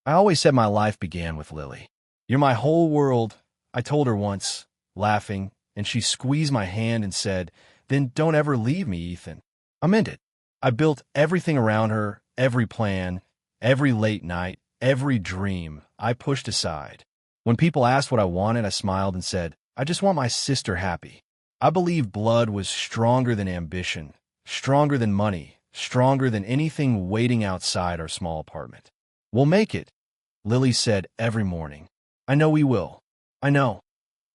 I always said my life began with Lily. You're my whole world, I told her once, laughing, and she squeezed my hand and said, then don't ever leave me, Ethan. I meant it. I built everything around her, every plan, every late night, every dream I pushed aside. When people asked what I wanted, I smiled and said, I just want my sister happy. I believe blood was stronger than ambition, stronger than money, stronger than anything waiting outside our small apartment. We'll make it, Lily said every morning. I know we will. I know.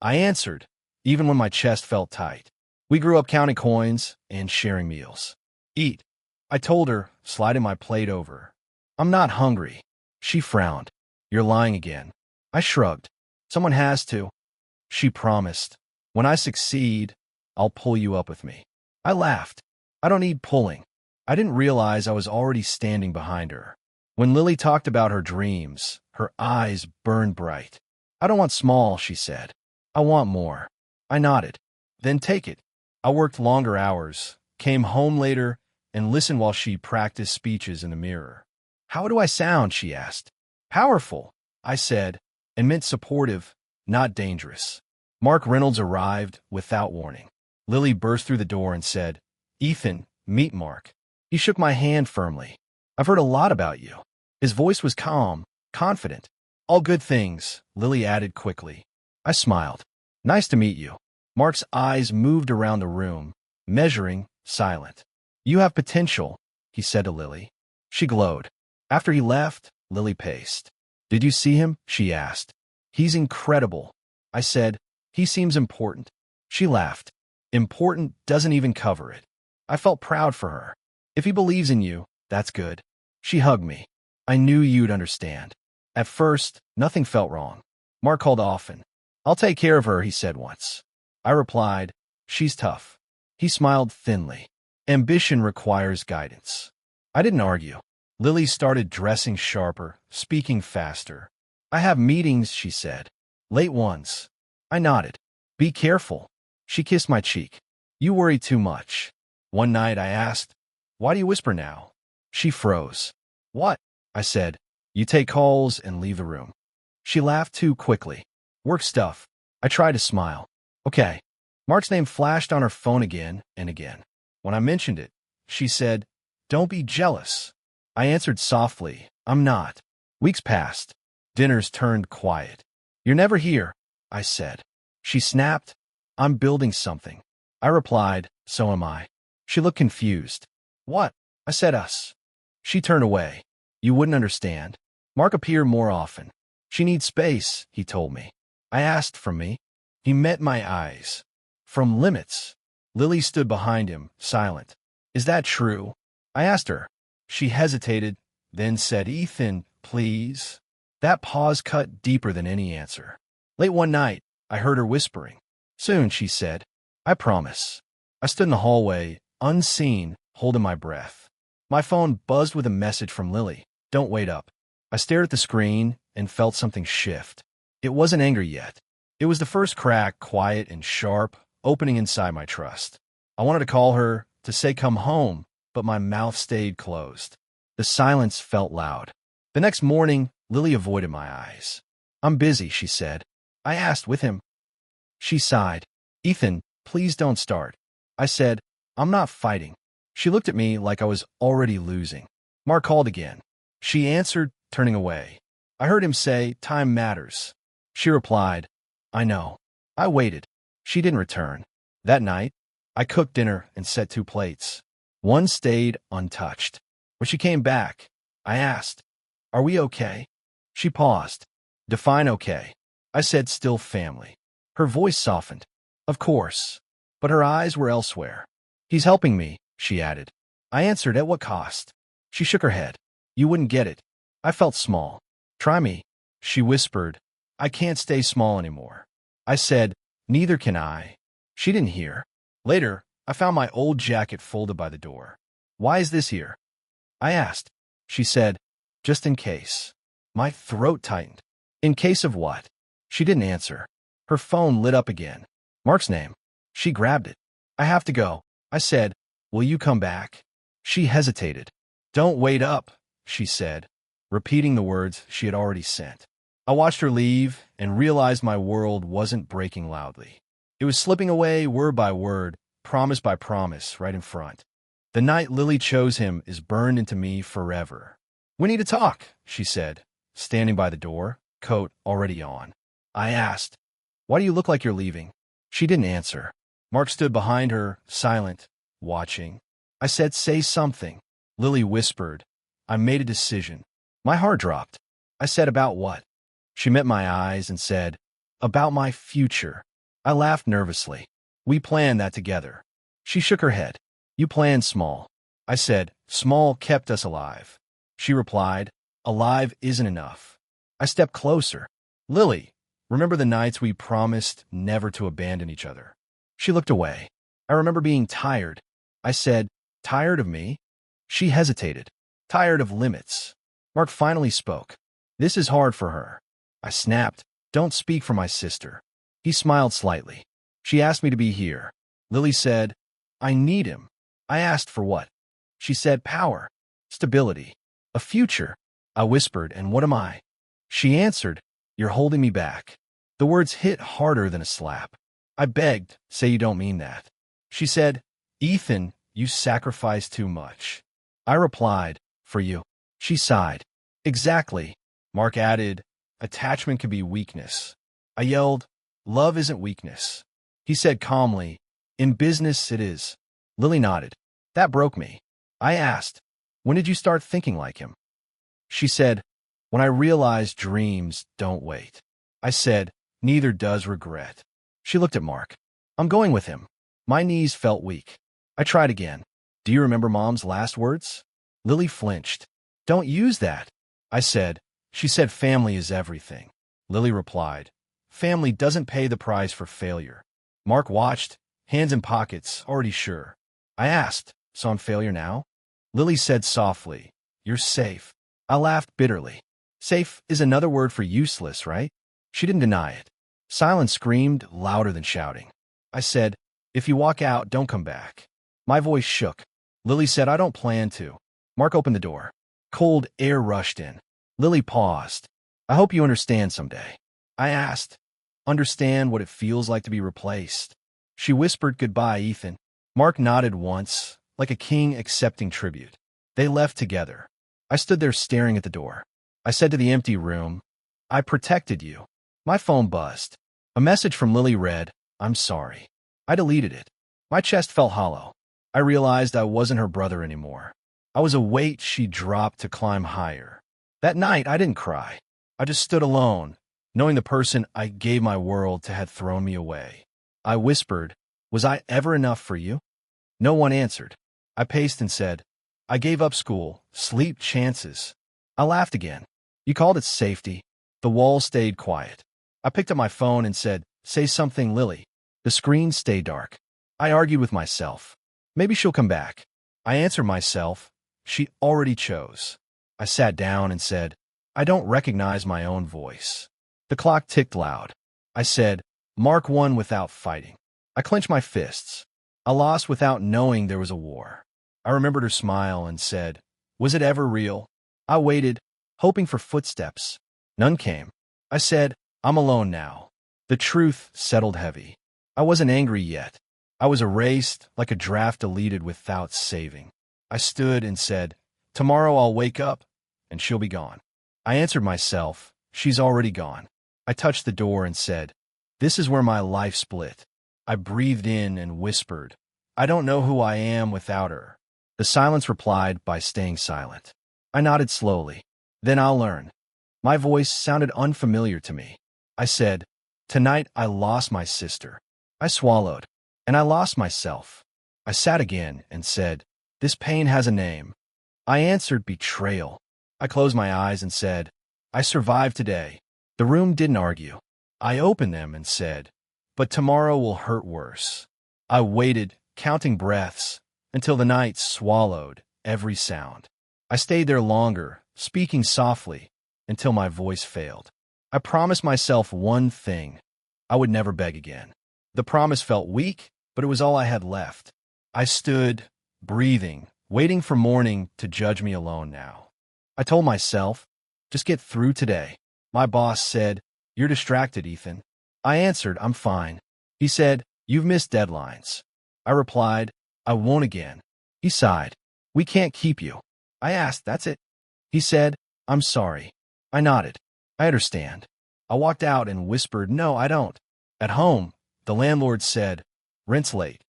I answered, even when my chest felt tight. We grew up counting coins and sharing meals. Eat, I told her, sliding my plate over. I'm not hungry. She frowned. You're lying again. I shrugged. Someone has to. She promised. When I succeed, I'll pull you up with me. I laughed. I don't need pulling. I didn't realize I was already standing behind her. When Lily talked about her dreams, her eyes burned bright. I don't want small, she said. I want more. I nodded. Then take it. I worked longer hours, came home later, and listened while she practiced speeches in the mirror. How do I sound, she asked. Powerful, I said, and meant supportive, not dangerous. Mark Reynolds arrived without warning. Lily burst through the door and said, Ethan, meet Mark. He shook my hand firmly. I've heard a lot about you. His voice was calm, confident. All good things, Lily added quickly. I smiled. Nice to meet you. Mark's eyes moved around the room, measuring, silent. You have potential, he said to Lily. She glowed. After he left, Lily paced. Did you see him? She asked. He's incredible. I said, he seems important. She laughed. Important doesn't even cover it. I felt proud for her. If he believes in you, that's good. She hugged me. I knew you'd understand. At first, nothing felt wrong. Mark called often. I'll take care of her, he said once. I replied, she's tough. He smiled thinly. Ambition requires guidance. I didn't argue. Lily started dressing sharper, speaking faster. I have meetings, she said. Late ones. I nodded. Be careful. She kissed my cheek. You worry too much. One night I asked, why do you whisper now? She froze. What? I said, you take calls and leave the room. She laughed too quickly. Work stuff. I tried to smile. Okay. Mark's name flashed on her phone again and again. When I mentioned it, she said, don't be jealous. I answered softly, I'm not. Weeks passed. Dinners turned quiet. You're never here, I said. She snapped, I'm building something. I replied, so am I. She looked confused. What? I said us. She turned away. You wouldn't understand. Mark appeared more often. She needs space, he told me. I asked, from me? He met my eyes. From limits. Lily stood behind him, silent. Is that true? I asked her. She hesitated, then said, Ethan, please. That pause cut deeper than any answer. Late one night, I heard her whispering. Soon, she said. I promise. I stood in the hallway, unseen, holding my breath. My phone buzzed with a message from Lily. Don't wait up. I stared at the screen and felt something shift. It wasn't anger yet. It was the first crack, quiet and sharp, opening inside my trust. I wanted to call her, to say come home, but my mouth stayed closed. The silence felt loud. The next morning, Lily avoided my eyes. I'm busy, she said. I asked, with him. She sighed. Ethan, please don't start. I said, I'm not fighting. She looked at me like I was already losing. Mark called again. She answered, turning away. I heard him say, time matters. She replied, I know. I waited. She didn't return. That night, I cooked dinner and set 2 plates. One stayed untouched. When she came back, I asked, are we okay? She paused. Define okay. I said, still family. Her voice softened. Of course. But her eyes were elsewhere. He's helping me, she added. I answered, at what cost? She shook her head. You wouldn't get it. I felt small. Try me. She whispered, I can't stay small anymore. I said, neither can I. She didn't hear. Later, I found my old jacket folded by the door. Why is this here? I asked. She said, just in case. My throat tightened. In case of what? She didn't answer. Her phone lit up again. Mark's name. She grabbed it. I have to go. I said, will you come back? She hesitated. Don't wait up, she said. repeating the words she had already sent. I watched her leave and realized my world wasn't breaking loudly. It was slipping away word by word, promise by promise, right in front. The night Lily chose him is burned into me forever. "We need to talk," she said, standing by the door, coat already on. I asked, "Why do you look like you're leaving?" She didn't answer. Mark stood behind her, silent, watching. I said, "Say something." Lily whispered, "I made a decision." My heart dropped. I said, "About what?" She met my eyes and said, "About my future." I laughed nervously. "We planned that together." She shook her head. "You planned small." I said, "Small kept us alive." She replied, "Alive isn't enough." I stepped closer. "Lily, remember the nights we promised never to abandon each other?" She looked away. "I remember being tired." I said, "Tired of me?" She hesitated. "Tired of limits." Mark finally spoke. "This is hard for her." I snapped, "Don't speak for my sister." He smiled slightly. "She asked me to be here." Lily said, "I need him." I asked for what? She said, "Power, stability, a future." I whispered, "And what am I?" She answered, "You're holding me back." The words hit harder than a slap. I begged, "Say you don't mean that." She said, "Ethan, you sacrifice too much." I replied, "For you." She sighed. "Exactly." Mark added, "Attachment can be weakness." I yelled, "Love isn't weakness." He said calmly, "In business, it is." Lily nodded. That broke me. I asked, "When did you start thinking like him?" She said, "When I realized dreams don't wait." I said, "Neither does regret." She looked at Mark. "I'm going with him." My knees felt weak. I tried again. "Do you remember Mom's last words?" Lily flinched. "Don't use that." I said, "She said family is everything." Lily replied, "Family doesn't pay the price for failure." Mark watched, hands in pockets, already sure. I asked, "So I'm failure now?" Lily said softly, "You're safe." I laughed bitterly. Safe is another word for useless, right? She didn't deny it. Silence screamed louder than shouting. I said, "If you walk out, don't come back." My voice shook. Lily said, "I don't plan to." Mark opened the door. Cold air rushed in. Lily paused. "I hope you understand someday." I asked, "Understand what it feels like to be replaced?" She whispered, "Goodbye, Ethan." Mark nodded once, like a king accepting tribute. They left together. I stood there staring at the door. I said to the empty room, "I protected you." My phone buzzed. A message from Lily read, "I'm sorry." I deleted it. My chest felt hollow. I realized I wasn't her brother anymore. I was a weight she dropped to climb higher. That night, I didn't cry. I just stood alone, knowing the person I gave my world to had thrown me away. I whispered, "Was I ever enough for you?" No one answered. I paced and said, "I gave up school, sleep, chances." I laughed again. "You called it safety." The wall stayed quiet. I picked up my phone and said, "Say something, Lily." The screen stayed dark. I argued with myself. Maybe she'll come back. I answered myself, she already chose. I sat down and said, "I don't recognize my own voice." The clock ticked loud. I said, "Mark won without fighting." I clenched my fists. I lost without knowing there was a war. I remembered her smile and said, "Was it ever real?" I waited, hoping for footsteps. None came. I said, "I'm alone now." The truth settled heavy. I wasn't angry yet. I was erased like a draft deleted without saving. I stood and said, "Tomorrow I'll wake up, and she'll be gone." I answered myself, "She's already gone." I touched the door and said, "This is where my life split." I breathed in and whispered, "I don't know who I am without her." The silence replied by staying silent. I nodded slowly. "Then I'll learn." My voice sounded unfamiliar to me. I said, "Tonight I lost my sister." I swallowed. "And I lost myself." I sat again and said, "This pain has a name." I answered, "Betrayal." I closed my eyes and said, "I survived today." The room didn't argue. I opened them and said, "But tomorrow will hurt worse." I waited, counting breaths, until the night swallowed every sound. I stayed there longer, speaking softly, until my voice failed. I promised myself one thing. I would never beg again. The promise felt weak, but it was all I had left. I stood, breathing, waiting for morning to judge me alone now. I told myself, Just get through today. My boss said, "You're distracted, Ethan." I answered, "I'm fine." He said, "You've missed deadlines." I replied, "I won't again." He sighed. "We can't keep you." I asked, "That's it?" He said, "I'm sorry." I nodded. "I understand." I walked out and whispered, "No, I don't." At home, the landlord said, "Rent's late."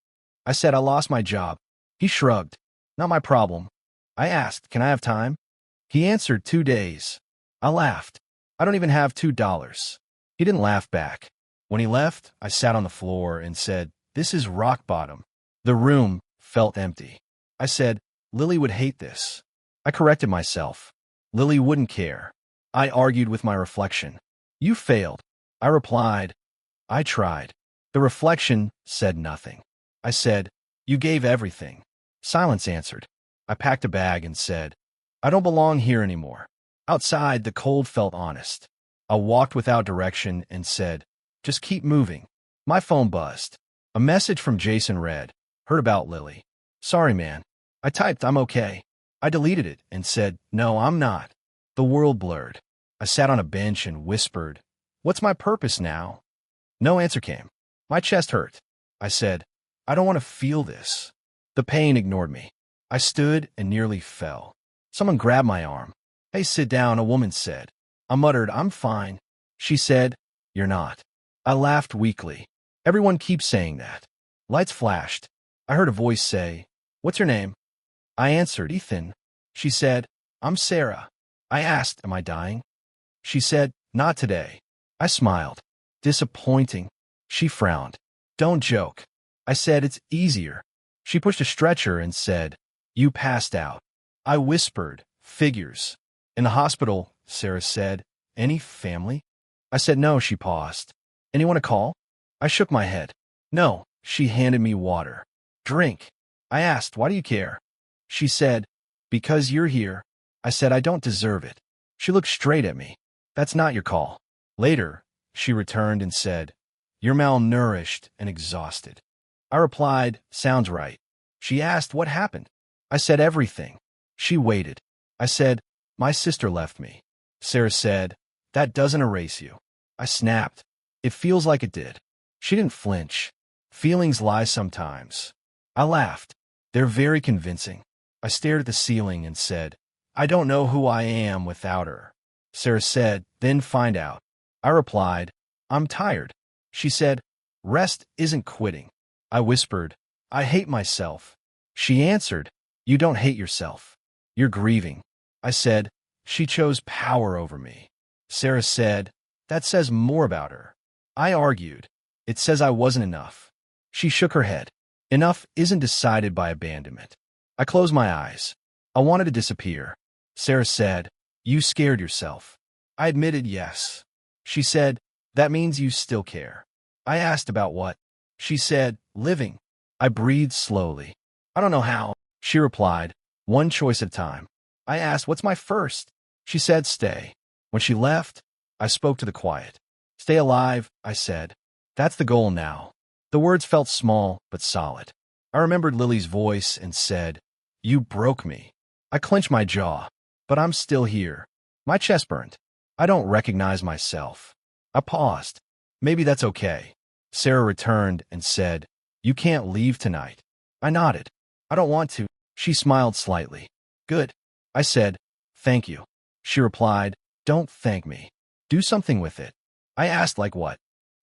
I said, "I lost my job." He shrugged. "Not my problem." I asked, "Can I have time?" He answered, 2 days. I laughed. "I don't even have $2. He didn't laugh back. When he left, I sat on the floor and said, "This is rock bottom." The room felt empty. I said, "Lily would hate this." I corrected myself. Lily wouldn't care. I argued with my reflection. "You failed." I replied, "I tried." The reflection said nothing. I said, "You gave everything." Silence answered. I packed a bag and said, "I don't belong here anymore." Outside, the cold felt honest. I walked without direction and said, "Just keep moving." My phone buzzed. A message from Jason read, "Heard about Lily. Sorry, man." I typed, "I'm okay." I deleted it and said, "No, I'm not." The world blurred. I sat on a bench and whispered, "What's my purpose now?" No answer came. My chest hurt. I said, "I don't want to feel this." The pain ignored me. I stood and nearly fell. Someone grabbed my arm. "Hey, sit down," a woman said. I muttered, "I'm fine." She said, "You're not." I laughed weakly. Everyone keeps saying that. Lights flashed. I heard a voice say, "What's your name?" I answered, "Ethan." She said, "I'm Sarah." I asked, "Am I dying?" She said, "Not today." I smiled. "Disappointing." She frowned. "Don't joke." I said, "It's easier." She pushed a stretcher and said, "You passed out." I whispered, "Figures." "In the hospital," Sarah said. "Any family?" I said, "No." She paused. "Anyone to call?" I shook my head. "No." She handed me water. "Drink." I asked, "Why do you care?" She said, "Because you're here." I said, "I don't deserve it." She looked straight at me. "That's not your call." Later, she returned and said, "You're malnourished and exhausted." I replied, "Sounds right." She asked, "What happened?" I said, "Everything." She waited. I said, "My sister left me." Sarah said, "That doesn't erase you." I snapped. "It feels like it did." She didn't flinch. "Feelings lie sometimes." I laughed. "They're very convincing." I stared at the ceiling and said, "I don't know who I am without her." Sarah said, "Then find out." I replied, "I'm tired." She said, "Rest isn't quitting." I whispered, "I hate myself." She answered, "You don't hate yourself. You're grieving." I said, "She chose power over me." Sarah said, "That says more about her." I argued, "It says I wasn't enough." She shook her head. Enough isn't decided by abandonment. I closed my eyes. I wanted to disappear. Sarah said, "You scared yourself." I admitted yes. She said, "That means you still care." I asked about what. She said, "Living." I breathed slowly. "I don't know how." She replied, "One choice at a time." I asked, "What's my first?" She said, "Stay." When she left, I spoke to the quiet. "Stay alive," I said. "That's the goal now." The words felt small but solid. I remembered Lily's voice and said, "You broke me." I clenched my jaw. "But I'm still here." My chest burned. I don't recognize myself. I paused. "Maybe that's okay." Sarah returned and said, "You can't leave tonight." I nodded. "I don't want to." She smiled slightly. "Good." I said, "Thank you." She replied, "Don't thank me. Do something with it." I asked, "Like what?"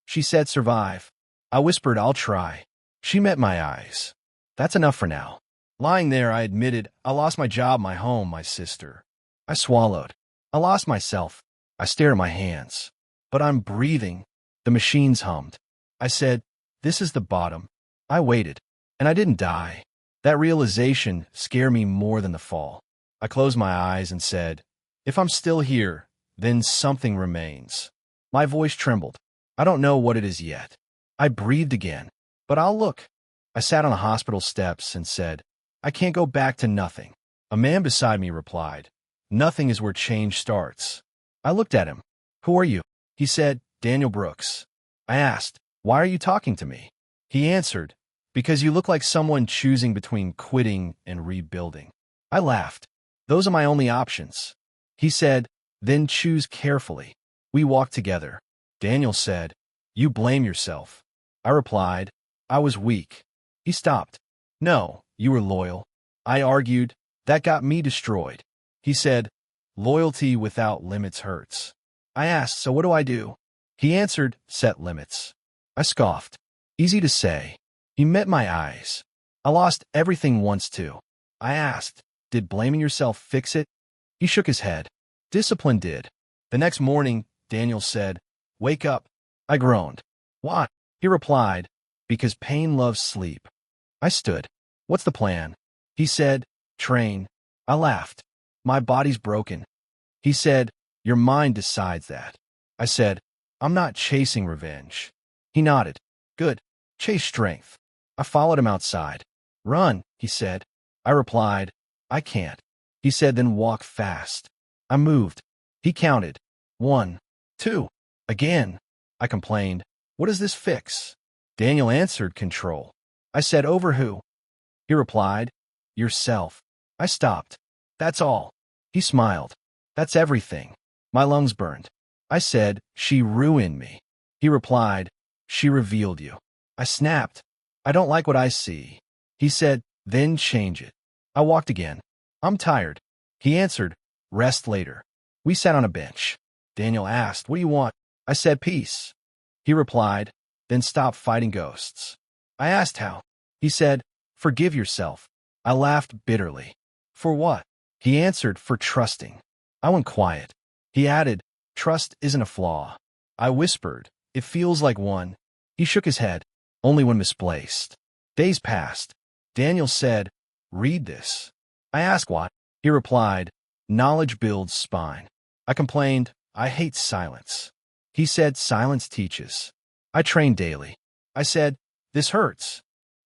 She said, "Survive." I whispered, "I'll try." She met my eyes. "That's enough for now." Lying there, I admitted, "I lost my job, my home, my sister." I swallowed. "I lost myself." I stared at my hands. "But I'm breathing." The machines hummed. I said, "This is the bottom." I waited, and I didn't die. That realization scared me more than the fall. I closed my eyes and said, "If I'm still here, then something remains." My voice trembled. "I don't know what it is yet." I breathed again. "But I'll look." I sat on the hospital steps and said, "I can't go back to nothing." A man beside me replied, "Nothing is where change starts." I looked at him. "Who are you?" He said, "Daniel Brooks." I asked, "Why are you talking to me?" He answered, "Because you look like someone choosing between quitting and rebuilding." I laughed. "Those are my only options." He said, Then choose carefully. We walked together. Daniel said, "You blame yourself." I replied, "I was weak." He stopped. "No, you were loyal." I argued, "That got me destroyed." He said, "Loyalty without limits hurts." I asked, "So what do I do?" He answered, "Set limits." I scoffed. Easy to say. He met my eyes. I lost everything once too. I asked, "Did blaming yourself fix it?" He shook his head. "Discipline did." The next morning, Daniel said, "Wake up." I groaned. "What?" He replied, "Because pain loves sleep." I stood. "What's the plan?" He said, "Train." I laughed. "My body's broken." He said, "Your mind decides that." I said, "I'm not chasing revenge." He nodded. "Good. Chase strength." I followed him outside. "Run," he said. I replied, "I can't." He said, "Then walk fast." I moved. He counted. 1, 2. Again. I complained, "What does this fix?" Daniel answered, "Control." I said, "Over who?" He replied, "Yourself." I stopped. "That's all." He smiled. "That's everything." My lungs burned. I said, "She ruined me." He replied, "She revealed you." I snapped. "I don't like what I see." He said, "Then change it." I walked again. "I'm tired." He answered, "Rest later." We sat on a bench. Daniel asked, "What do you want?" I said, "Peace." He replied, "Then stop fighting ghosts." I asked how. He said, "Forgive yourself." I laughed bitterly. "For what?" He answered, "For trusting." I went quiet. He added, "Trust isn't a flaw." I whispered, "It feels like one." He shook his head, "Only when misplaced." Days passed. Daniel said, "Read this." I asked what. He replied, "Knowledge builds spine." I complained, "I hate silence." He said, "Silence teaches." I trained daily. I said, "This hurts."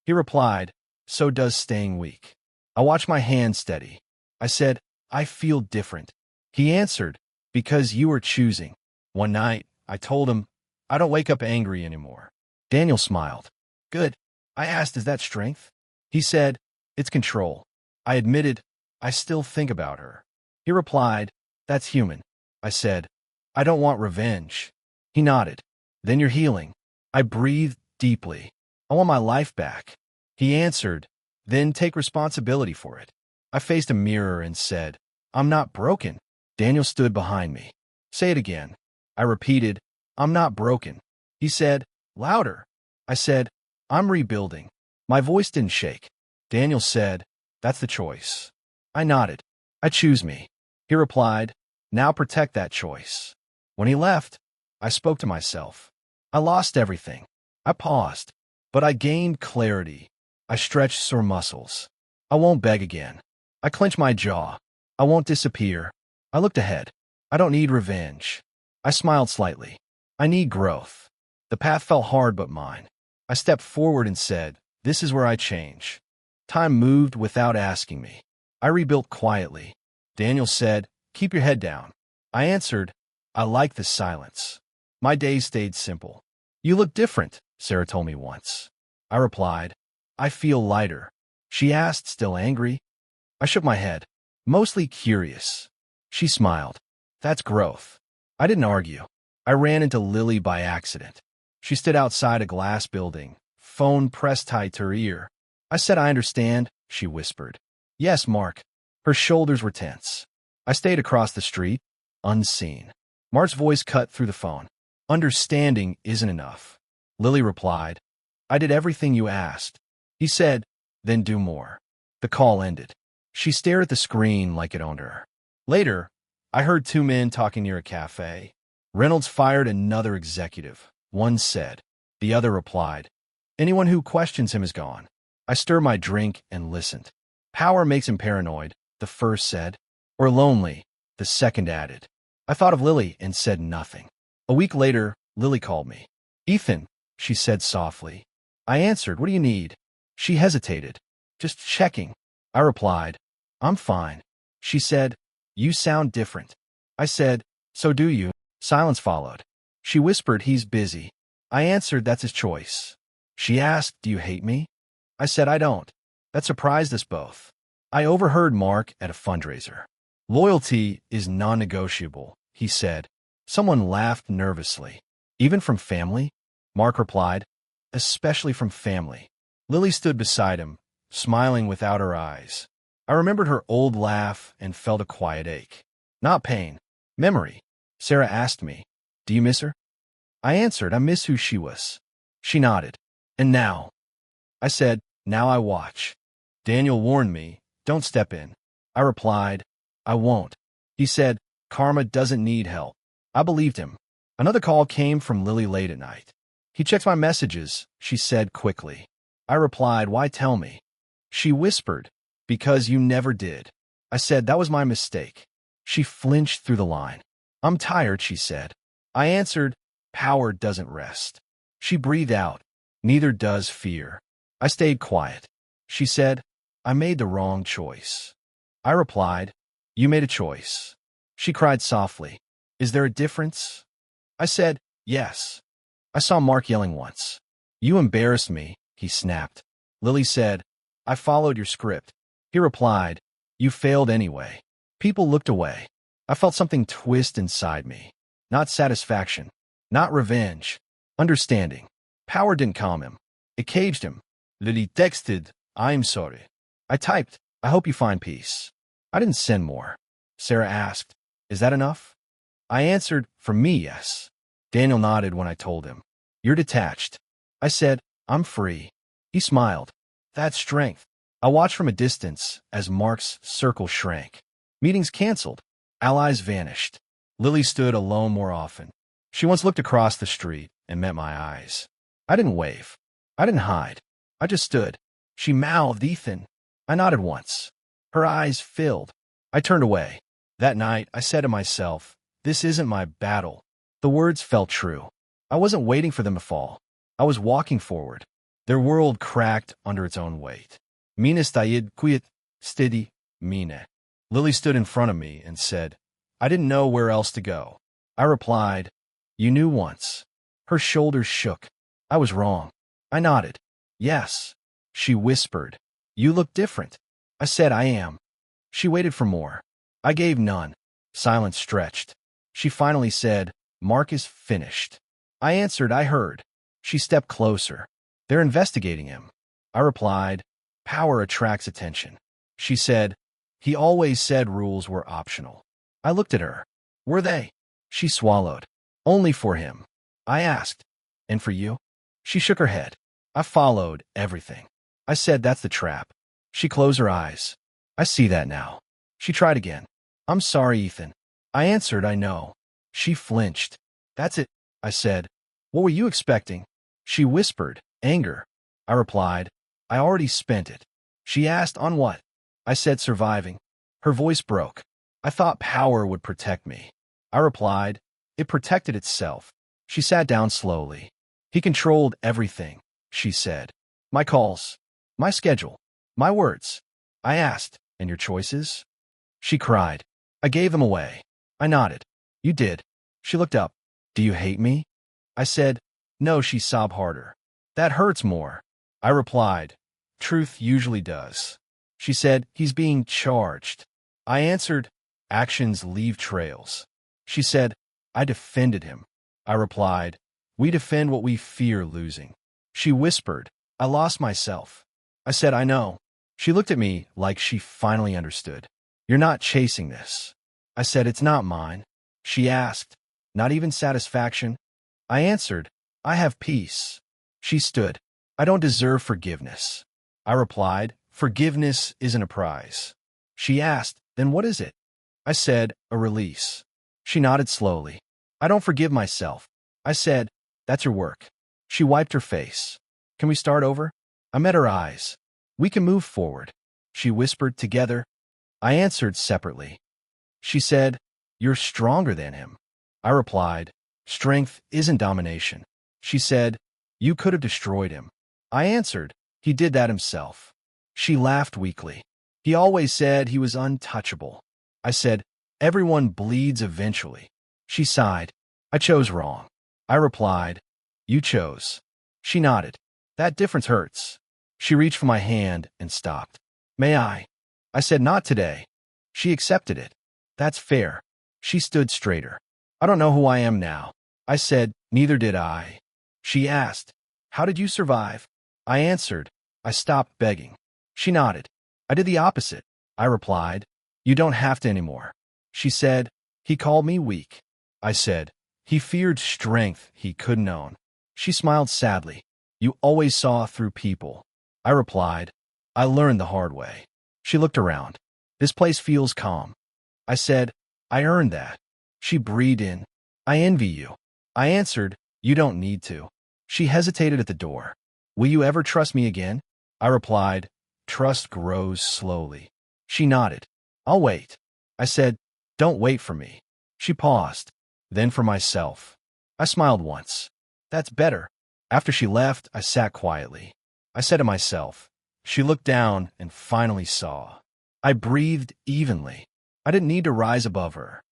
He replied, "So does staying weak." I watched my hand steady. I said, "I feel different." He answered, "Because you are choosing." One night, I told him, "I don't wake up angry anymore." Daniel smiled. "Good." I asked, "Is that strength?" He said, "It's control." I admitted, "I still think about her." He replied, "That's human." I said, "I don't want revenge." He nodded. "Then you're healing." I breathed deeply. "I want my life back." He answered, "Then take responsibility for it." I faced a mirror and said, "I'm not broken." Daniel stood behind me. "Say it again." I repeated, "I'm not broken." He said, "Louder." I said, "I'm rebuilding." My voice didn't shake. Daniel said, "That's the choice." I nodded. "I choose me." He replied, "Now protect that choice." When he left, I spoke to myself. I lost everything. I paused, but I gained clarity. I stretched sore muscles. I won't beg again. I clenched my jaw. I won't disappear. I looked ahead. I don't need revenge. I smiled slightly. I need growth. The path felt hard but mine. I stepped forward and said, "This is where I change." Time moved without asking me. I rebuilt quietly. Daniel said, "Keep your head down." I answered, "I like the silence." My days stayed simple. "You look different," Sarah told me once. I replied, "I feel lighter." She asked, "Still angry?" I shook my head, mostly curious. She smiled. "That's growth." I didn't argue. I ran into Lily by accident. She stood outside a glass building, phone pressed tight to her ear. I said, "I understand," she whispered. "Yes, Mark." Her shoulders were tense. I stayed across the street, unseen. Mark's voice cut through the phone. "Understanding isn't enough." Lily replied, "I did everything you asked." He said, "Then do more." The call ended. She stared at the screen like it owned her. Later, I heard two men talking near a cafe. Reynolds fired another executive. One said. The other replied, "Anyone who questions him is gone." I stirred my drink and listened. "Power makes him paranoid," the first said. "Or lonely," the second added. I thought of Lily and said nothing. A week later, Lily called me. "Ethan," she said softly. I answered, "What do you need?" She hesitated. "Just checking." I replied, "I'm fine." She said, "You sound different." I said, "So do you." Silence followed. She whispered, "He's busy." I answered, "That's his choice." She asked, "Do you hate me?" I said, "I don't." That surprised us both. I overheard Mark at a fundraiser. "Loyalty is non-negotiable," he said. Someone laughed nervously. Even from family? Mark replied. Especially from family. Lily stood beside him, smiling without her eyes. I remembered her old laugh and felt a quiet ache. Not pain. Memory. Sarah asked me, "Do you miss her?" I answered, "I miss who she was." She nodded. "And now?" I said, "Now I watch. Daniel warned me, don't step in." I replied, "I won't." He said, "Karma doesn't need help." I believed him. Another call came from Lily late at night. "He checks my messages," she said quickly. I replied, "Why tell me?" She whispered, "Because you never did." I said, "That was my mistake." She flinched through the line. "I'm tired," she said. I answered, "Power doesn't rest." She breathed out, "Neither does fear." I stayed quiet. She said, "I made the wrong choice." I replied, "You made a choice." She cried softly, "Is there a difference?" I said, "Yes." I saw Mark yelling once. "You embarrassed me," he snapped. Lily said, "I followed your script." He replied, "You failed anyway." People looked away. I felt something twist inside me. Not satisfaction, not revenge, understanding. Power didn't calm him. It caged him. Lily texted, "I'm sorry." I typed, "I hope you find peace." I didn't send more. Sarah asked, "Is that enough?" I answered, "For me, yes." Daniel nodded when I told him, "You're detached." I said, "I'm free." He smiled. "That's strength." I watched from a distance as Mark's circle shrank. Meetings canceled. Allies vanished. Lily stood alone more often. She once looked across the street and met my eyes. I didn't wave. I didn't hide. I just stood. She mouthed, "Ethan." I nodded once. Her eyes filled. I turned away. That night, I said to myself, "This isn't my battle." The words felt true. I wasn't waiting for them to fall. I was walking forward. Their world cracked under its own weight. Mina stayed quiet, steady, Mina. Lily stood in front of me and said, "I didn't know where else to go." I replied, "You knew once." Her shoulders shook. I was wrong. I nodded. "Yes." She whispered, "You look different." I said, "I am." She waited for more. I gave none. Silence stretched. She finally said, "Mark is finished." I answered, "I heard." She stepped closer. "They're investigating him." I replied, "Power attracts attention." She said, "He always said rules were optional." I looked at her. "Were they?" She swallowed. "Only for him." I asked, "And for you?" She shook her head. I followed everything. I said, "That's the trap." She closed her eyes. "I see that now." She tried again. "I'm sorry, Ethan." I answered, "I know." She flinched. "That's it," I said. "What were you expecting?" She whispered, "Anger." I replied, "I already spent it." She asked, "On what?" I said, "Surviving." Her voice broke. I thought power would protect me. I replied, "It protected itself." She sat down slowly. "He controlled everything," she said. "My calls, my schedule, my words." I asked, "And your choices?" She cried. "I gave them away." I nodded. "You did." She looked up. "Do you hate me?" I said, "No." She sobbed harder. "That hurts more." I replied, "Truth usually does." She said, "He's being charged." I answered, "Actions leave trails." She said, "I defended him." I replied, "We defend what we fear losing." She whispered, "I lost myself." I said, "I know." She looked at me like she finally understood. "You're not chasing this." I said, "It's not mine." She asked, "Not even satisfaction?" I answered, "I have peace." She stood. "I don't deserve forgiveness." I replied, "Forgiveness isn't a prize." She asked, "Then what is it?" I said, "A release." She nodded slowly. "I don't forgive myself." I said, "That's your work." She wiped her face. "Can we start over?" I met her eyes. "We can move forward." She whispered, "Together." I answered separately. She said, "You're stronger than him." I replied, "Strength isn't domination." She said, "You could have destroyed him." I answered, "He did that himself." She laughed weakly. "He always said he was untouchable." I said, "Everyone bleeds eventually." She sighed. "I chose wrong." I replied, "You chose." She nodded. "That difference hurts." She reached for my hand and stopped. "May I?" I said, "Not today." She accepted it. "That's fair." She stood straighter. I don't know who I am now. I said, neither did I. She asked, how did you survive? I answered, I stopped begging. She nodded. I did the opposite. I replied, you don't have to anymore. She said, he called me weak. I said, he feared strength he couldn't own. She smiled sadly. You always saw through people. I replied, I learned the hard way. She looked around. This place feels calm. I said, I earned that. She breathed in. I envy you. I answered, you don't need to. She hesitated at the door. Will you ever trust me again? I replied, trust grows slowly. She nodded. I'll wait. I said, don't wait for me. She paused. Then for myself. I smiled once. That's better. After she left, I sat quietly. I said to myself, she looked down and finally saw. I breathed evenly. I didn't need to rise above her.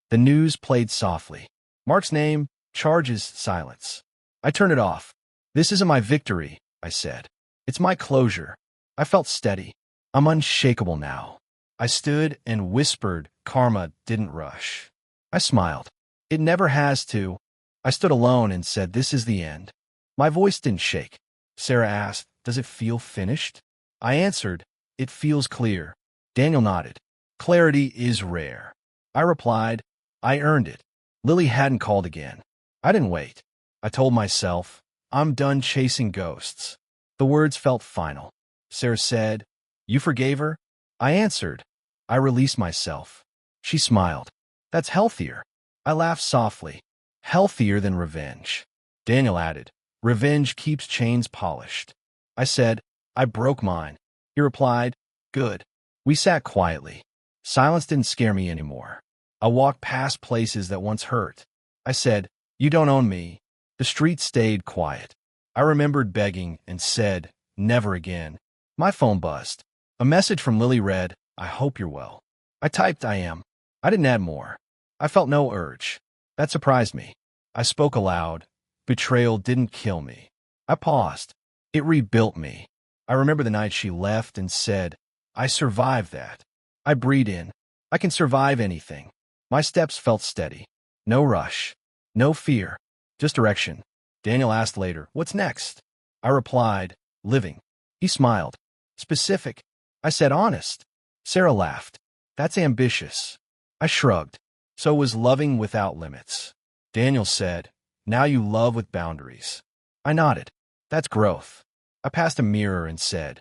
The news played softly. Mark's name, charges, silence. I turned it off. This isn't my victory, I said. It's my closure. I felt steady. I'm unshakable now. I stood and whispered, karma didn't rush. I smiled. It never has to. I stood alone and said, this is the end. My voice didn't shake. Sarah asked, does it feel finished? I answered, it feels clear. Daniel nodded. Clarity is rare. I replied, I earned it. Lily hadn't called again. I didn't wait. I told myself, I'm done chasing ghosts. The words felt final. Sarah said, you forgave her? I answered, I released myself. She smiled. That's healthier. I laughed softly. Healthier than revenge. Daniel added, revenge keeps chains polished. I said, I broke mine. He replied, good. We sat quietly. Silence didn't scare me anymore. I walked past places that once hurt. I said, you don't own me. The street stayed quiet. I remembered begging and said, never again. My phone buzzed. A message from Lily read, I hope you're well. I typed, I am. I didn't add more. I felt no urge. That surprised me. I spoke aloud. Betrayal didn't kill me. I paused. It rebuilt me. I remember the night she left and said, I survived that. I breathed in. I can survive anything. My steps felt steady. No rush. No fear. Just direction. Daniel asked later, what's next? I replied, living. He smiled. Specific. I said, honest. Sarah laughed. That's ambitious. I shrugged. So was loving without limits. Daniel said, now you love with boundaries. I nodded. That's growth. I passed a mirror and said,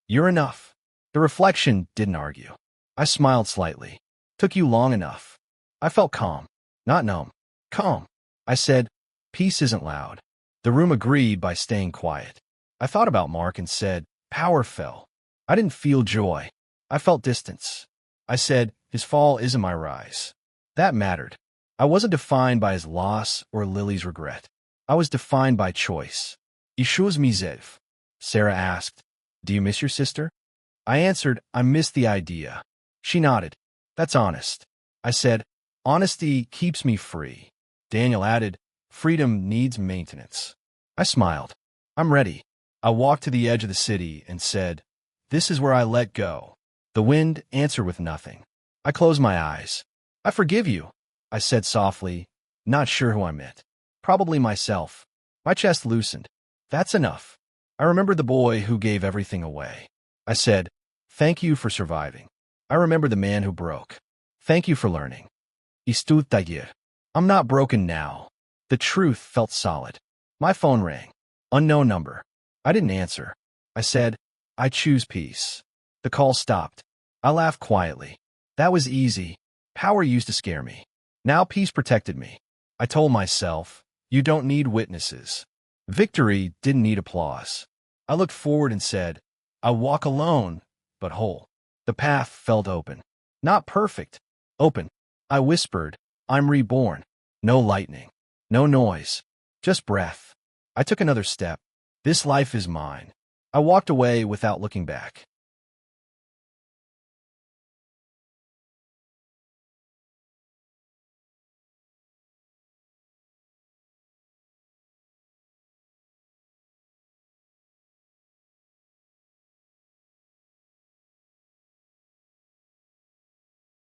you're enough. The reflection didn't argue. I smiled slightly. Took you long enough. I felt calm. Not numb. Calm. I said, peace isn't loud. The room agreed by staying quiet. I thought about Mark and said, power fell. I didn't feel joy. I felt distance. I said, his fall isn't my rise. That mattered. I wasn't defined by his loss or Lily's regret. I was defined by choice. Ishuz mizev. Sarah asked, do you miss your sister? I answered, I miss the idea. She nodded. That's honest. I said, honesty keeps me free. Daniel added, freedom needs maintenance. I smiled. I'm ready. I walked to the edge of the city and said, this is where I let go. The wind answered with nothing. I closed my eyes. I forgive you, I said softly, not sure who I meant. Probably myself. My chest loosened. That's enough. I remembered the boy who gave everything away. I said, thank you for surviving. I remember the man who broke. Thank you for learning. Istut tagir. I'm not broken now. The truth felt solid. My phone rang. Unknown number. I didn't answer. I said, I choose peace. The call stopped. I laughed quietly. That was easy. Power used to scare me. Now peace protected me. I told myself, you don't need witnesses. Victory didn't need applause. I looked forward and said, I walk alone, but whole. The path felt open. Not perfect. Open. I whispered, I'm reborn. No lightning. No noise. Just breath. I took another step. This life is mine. I walked away without looking back.